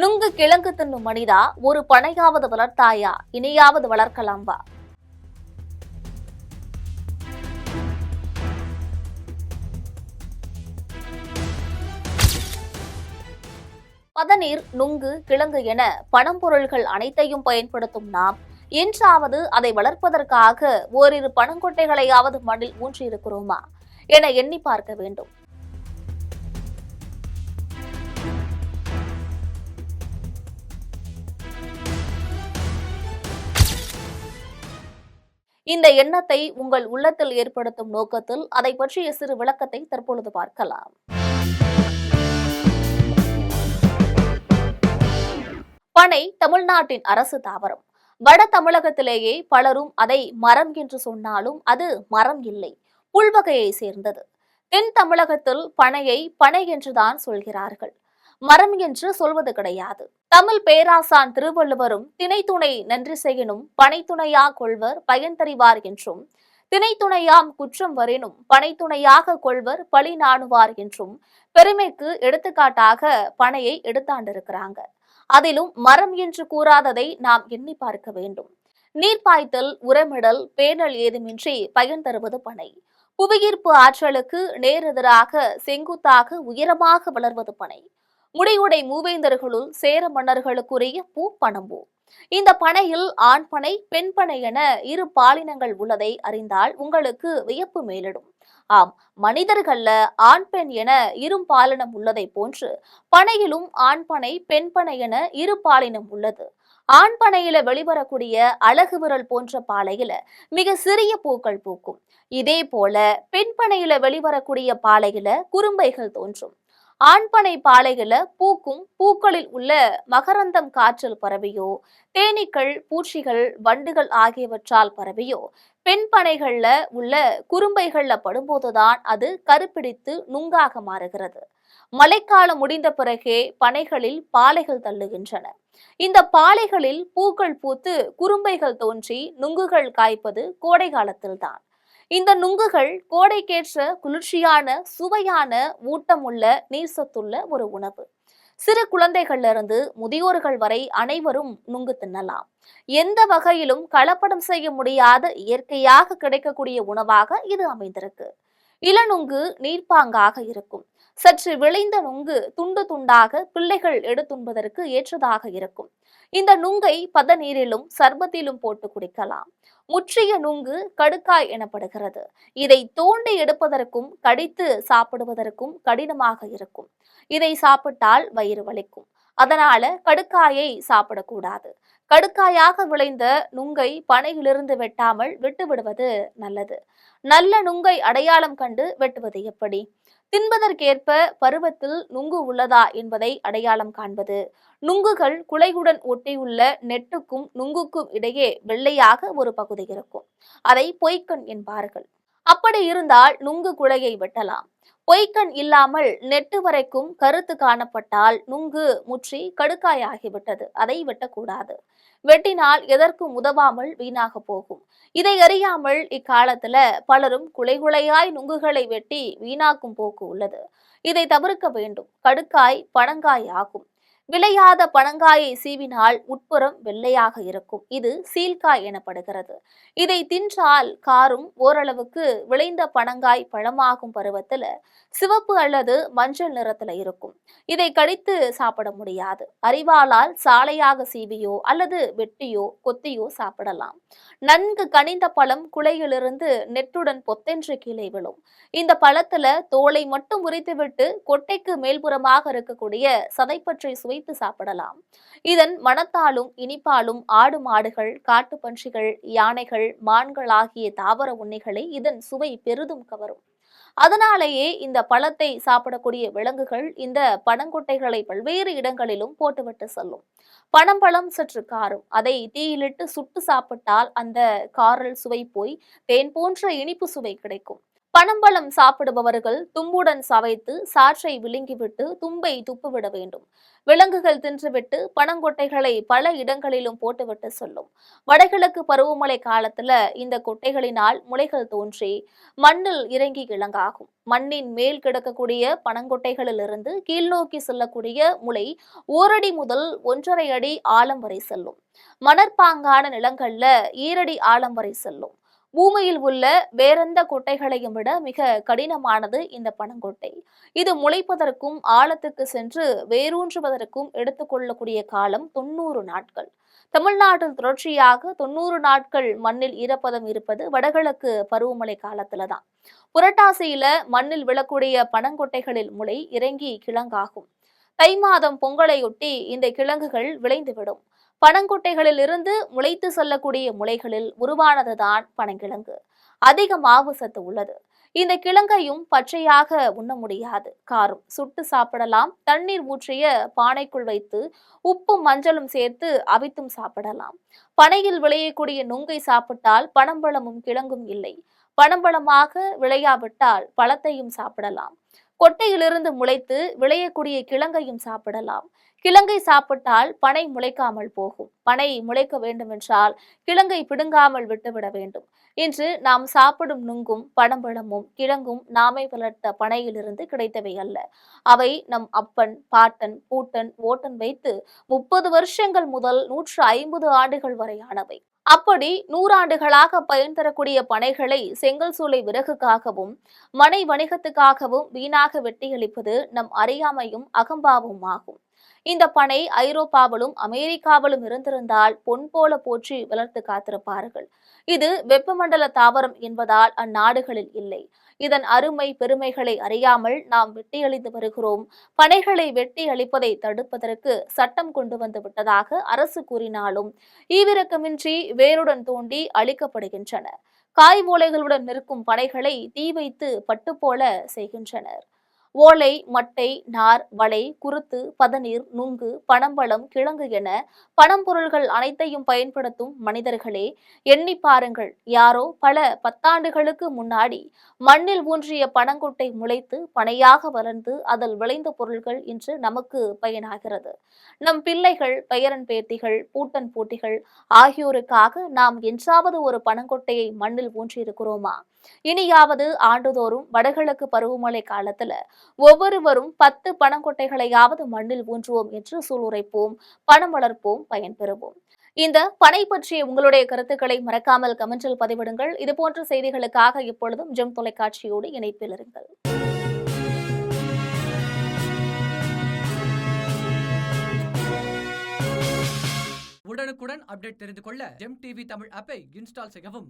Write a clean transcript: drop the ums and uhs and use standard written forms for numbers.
நுங்கு கிழங்கு தின்னும் மனிதா, ஒரு பனையாவது வளர்த்தாயா, இனியாவது வளர்க்கலாம் வா. பதநீர், நுங்கு, கிழங்கு என பணம்பொருள்கள் அனைத்தையும் பயன்படுத்தும் நாம், என்றாவது அதை வளர்ப்பதற்காக ஓரிரு பனங்கொட்டைகளையாவது மண்ணில் ஊன்றியிருக்கிறோமா என எண்ணி பார்க்க வேண்டும். இந்த எண்ணத்தை உங்கள் உள்ளத்தில் ஏற்படுத்தும் நோக்கத்தில் அதை பற்றிய சிறு விளக்கத்தை தற்பொழுது பார்க்கலாம். பனை தமிழ்நாட்டின் அரசு தாவரம். வட தமிழகத்திலேயே பலரும் அதை மரம் என்று சொன்னாலும் அது மரம் இல்லை, புல்வகையை சேர்ந்தது. தென் தமிழகத்தில் பனையை பனை என்றுதான் சொல்கிறார்கள், மரம் என்று சொல்வது கிடையாது. தமிழ் பேராசான் திருவள்ளுவரும் திணைத்துணை நன்றி செய்யினும் பனைத்துணையா கொள்வர் பயன் தறிவார் என்றும், திணைத்துணையாம் குற்றம் வரினும் பனைத்துணையாக கொள்வர் பழி நாணுவார் என்றும் பெருமைக்கு எடுத்துக்காட்டாக பனையை எடுத்தாண்டிருக்கிறாங்க. அதிலும் மரம் என்று கூறாததை நாம் எண்ணி பார்க்க வேண்டும். நீர் பாய்த்தல், உரமிடல், பேணல் ஏதுமின்றி பயன் தருவது பனை. புவியீர்ப்பு ஆற்றலுக்கு நேரெதிராக செங்குத்தாக உயரமாக வளர்வது பனை. முடிவுடை மூவேந்தர்களுள் சேர மன்னர்களுக்குரிய பூ பனம்பூ. இந்த பனையில் ஆண் பனை, பெண் பனை என இரு பாலினங்கள் உள்ளதை அறிந்தால் உங்களுக்கு வியப்பு மேலிடும். ஆம், மனிதர்கள்ல ஆண் பெண் என இரு பாலினம் உள்ளதை போன்று பனையிலும் ஆண் பனை, பெண் பனை என இரு பாலினம் உள்ளது. ஆண் பனையில வெளிவரக்கூடிய அழகு விரல் போன்ற பாலையில மிக சிறிய பூக்கள் பூக்கும். இதே போல பெண் பனையில வெளிவரக்கூடிய பாலையில குறும்பைகள் தோன்றும். ஆண்பனை பாலையில பூக்கும் பூக்களில் உள்ள மகரந்தம் காற்றில் பரவியோ, தேனீக்கள், பூச்சிகள், வண்டுகள் ஆகியவற்றால் பரவியோ, பெண் பனைகள்ல உள்ள குறும்பைகள்ல படும்போதுதான் அது கருப்பிடித்து நுங்காக மாறுகிறது. மழைக்காலம் முடிந்த பிறகே பனைகளில் பாலைகள் தள்ளுகின்றன. இந்த பாலைகளில் பூக்கள் பூத்து குறும்பைகள் தோன்றி நுங்குகள் காய்ப்பது கோடை காலத்தில்தான். இந்த நுங்குகள் கோடைக்கேற்ற குளிர்ச்சியான, சுவையான, ஊட்டமுள்ள, நீர்சத்துள்ள ஒரு உணவு. சிறு குழந்தைகள்ல இருந்து முதியோர்கள் வரை அனைவரும் நுங்கு தின்னலாம். எந்த வகையிலும் கலப்படம் செய்ய முடியாத இயற்கையாக கிடைக்கக்கூடிய உணவாக இது அமைந்திருக்கு. இளநுங்கு நீர்ப்பாங்காக இருக்கும். சற்று விளைந்த நுங்கு துண்டு துண்டாக பிள்ளைகள் எடுத்துண்பதற்கு ஏற்றதாக இருக்கும். இந்த நுங்கை பதநீரிலும் சர்பத்திலும் போட்டு குடிக்கலாம். முற்றிய நுங்கு கடுக்காய் எனப்படுகிறது. இதை தோண்டி எடுப்பதற்கும் கடித்து சாப்பிடுவதற்கும் கடினமாக இருக்கும். இதை சாப்பிட்டால் வயிறு வலிக்கும். அதனால கடுக்காயை சாப்பிடக்கூடாது. கடுக்காயாக விளைந்த நுங்கை பனையிலிருந்து வெட்டாமல் விட்டு விடுவது நல்லது. நல்ல நுங்கை அடையாளம் கண்டு வெட்டுவது எப்படி? தின்பதற்கேற்ப பருவத்தில் நுங்கு உள்ளதா என்பதை அடையாளம் காண்பது. நுங்குகள் குலையுடன் ஒட்டியுள்ள நெட்டுக்கும் நுங்குக்கும் இடையே வெள்ளையாக ஒரு பகுதி இருக்கும். அதை பொய்க்கண் என்பார்கள். அப்படி இருந்தால் நுங்கு குலையை வெட்டலாம். பொய்க்கண் இல்லாமல் நெட்டு வரைக்கும் கருத்து காணப்பட்டால் நுங்கு முற்றி கடுக்காயாகிவிட்டது, அதை வெட்டக்கூடாது. வெட்டினால் எதற்கும் உதவாமல் வீணாக போகும். இதை அறியாமல் இக்காலத்துல பலரும் குலையாய் நுங்குகளை வெட்டி வீணாக்கும் போக்கு உள்ளது. இதை தவிர்க்க வேண்டும். கடுக்காய் பனங்காய் ஆகும். விளையாத பனங்காயை சீவினால் உட்புறம் வெள்ளையாக இருக்கும். இது சீல்காய் எனப்படுகிறது. இதை தின்றால் காரும் ஓரளவுக்கு விளைந்த பனங்காய் பழமாகும் பருவத்துல சிவப்பு அல்லது மஞ்சள் நிறத்துல இருக்கும். இதை கடித்து சாப்பிட முடியாது. அரிவாளால் சாலையாக சீவியோ அல்லது வெட்டியோ கொத்தியோ சாப்பிடலாம். நன்கு கனிந்த பழம் குலையிலிருந்து நெட்டுடன் பொத்தென்று கீழே விழும். இந்த பழத்துல தோலை மட்டும் உரித்துவிட்டு கொட்டைக்கு மேல்புறமாக இருக்கக்கூடிய சதைப்பற்றை சுவைத்து சாப்பிடலாம். இதன் மணத்தாலும் இனிப்பாலும் ஆடு மாடுகள், காட்டு பன்றிகள், யானைகள், மான்கள் ஆகிய தாவர உண்ணிகளை இதன் சுவை பெரிதும் கவரும். அதனாலேயே இந்த பழத்தை சாப்பிடக்கூடிய விலங்குகள் இந்த பனங்கொட்டைகளை பல்வேறு இடங்களிலும் போட்டுவிட்டு செல்லும். பனம்பழம் சற்று காரும். அதை தீயிலிட்டு சுட்டு சாப்பிட்டால் அந்த காரல் சுவை போய் தேன் போன்ற இனிப்பு சுவை கிடைக்கும். பனம்பழம் சாப்பிடுபவர்கள் தும்புடன் சவைத்து சாற்றை விழுங்கிவிட்டு தும்பை துப்புவிட வேண்டும். விலங்குகள் தின்றுவிட்டு பனங்கொட்டைகளை பல இடங்களிலும் போட்டுவிட்டு செல்லும். வடகிழக்கு பருவமழை காலத்துல இந்த கொட்டைகளினால் முளைகள் தோன்றி மண்ணில் இறங்கி கிழங்காகும். மண்ணின் மேல் கிடக்கக்கூடிய பனங்கொட்டைகளிலிருந்து கீழ்நோக்கி செல்லக்கூடிய முளை ஓரடி முதல் 1.5 அடி ஆழம் வரை செல்லும். மணற்பாங்கான நிலங்கள்ல ஈரடி ஆழம் வரை செல்லும். பூமியில் உள்ள வேறெந்த கொட்டைகளையும் விட மிக கடினமானது இந்த பனங்கொட்டை. இது முளைப்பதற்கும் ஆழத்துக்கு சென்று வேரூன்றுவதற்கும் எடுத்துக்கொள்ளக்கூடிய காலம் 90 நாட்கள். தமிழ்நாட்டில் தொடர்ச்சியாக 90 நாட்கள் மண்ணில் ஈரப்பதம் இருப்பது வடகிழக்கு பருவமழை காலத்துலதான். புரட்டாசியில மண்ணில் விழக்கூடிய பனங்கொட்டைகளில் முளை இறங்கி கிழங்காகும். தை மாதம் பொங்கலையொட்டி இந்த கிழங்குகள் விளைந்துவிடும். பனங்கொட்டைகளில் இருந்து முளைத்து செல்லக்கூடிய முளைகளில் உருவானதுதான் பனங்கிழங்கு. அதிக மாவு சத்து உள்ளது. இந்த கிழங்கையும் பச்சையாக உண்ண முடியாது, காரம். சுட்டு சாப்பிடலாம். தண்ணீர் ஊற்றிய பானைக்குள் வைத்து உப்பும் மஞ்சளும் சேர்த்து அவித்தும் சாப்பிடலாம். பனையில் விளையக்கூடிய நுங்கை சாப்பிட்டால் பனம்பழமும் கிழங்கும் இல்லை. பனம்பழமாக விளையாவிட்டால் பழத்தையும் சாப்பிடலாம். கொட்டையிலிருந்து முளைத்து விளையக்கூடிய கிழங்கையும் சாப்பிடலாம். கிழங்கை சாப்பிட்டால் பனை முளைக்காமல் போகும். பனை முளைக்க வேண்டுமென்றால் கிழங்கை பிடுங்காமல் விட்டுவிட வேண்டும். இன்று நாம் சாப்பிடும் நுங்கும் பனம்பழமும் கிழங்கும் நாமே வளர்த்த பனையிலிருந்து கிடைத்தவை அல்ல. அவை நம் அப்பன், பாட்டன், பூட்டன், ஓட்டன் வைத்து 30 வருஷங்கள் முதல் 150 ஆண்டுகள் வரையானவை. அப்படி 100 ஆண்டுகளாக பயன் தரக்கூடிய பனைகளை செங்கல் சூளை விறகுக்காகவும் மனை வணிகத்துக்காகவும் வீணாக வெட்டியளிப்பது நம் அறியாமையும் அகம்பாவும் ஆகும். இந்த பனை ஐரோப்பாவிலும் அமெரிக்காவிலும் இருந்திருந்தால் பொன் போல போற்றி வளர்த்து காத்திருப்பார்கள். இது வெப்பமண்டல தாவரம் என்பதால் அந்நாடுகளில் இல்லை. இதன் அருமை பெருமைகளை அறியாமல் நாம் வெட்டியளித்து வருகிறோம். பனைகளை வெட்டி அளிப்பதை தடுப்பதற்கு சட்டம் கொண்டு வந்து விட்டதாக அரசு கூறினாலும் ஈவிரக்கமின்றி வேருடன் தோண்டி அழிக்கப்படுகின்றன. காய் ஓலைகளுடன் நிற்கும் பனைகளை தீ வைத்து பட்டு போல செய்கின்றனர். ஓலை, மட்டை, நார், வளை, குருத்து, பதநீர், நுங்கு, பனம்பழம், கிழங்கு என பனம்பொருள்கள் அனைத்தையும் பயன்படுத்தும் மனிதர்களே, எண்ணி பாருங்கள். யாரோ பல 10 ஆண்டுகளுக்கு முன்னாடி மண்ணில் ஊன்றிய பனங்கொட்டை முளைத்து பனையாக வளர்ந்து அதில் விளைந்த பொருள்கள் இன்று நமக்கு பயனாகிறது. நம் பிள்ளைகள், பெயரன் பேத்திகள், பூட்டன் பூட்டிகள் ஆகியோருக்காக நாம் என்றாவது ஒரு பனங்கொட்டையை மண்ணில் ஊன்றியிருக்கிறோமா? இனியாவது ஆண்டுதோறும் வடகிழக்கு பருவமழை காலத்துல ஒவ்வொருவரும் 10 பனங்கொட்டைகளையாவது மண்ணில் ஊன்றுவோம் என்று சூளுரைப்போம், பணம் வளர்ப்போம், பயன்பெறுவோம். இந்த பனை பற்றிய உங்களுடைய கருத்துக்களை மறக்காமல் கமெண்டில் பதிவிடுங்கள். இதுபோன்ற செய்திகளுக்காக இப்பொழுதும் ஜெம் தொலைக்காட்சியோடு இணைப்பில் இருங்கள். உடனுக்குடன் அப்டேட் தெரிந்து கொள்ள ஜெம் டிவி தமிழ் ஆப்பை இன்ஸ்டால் செய்யவும்.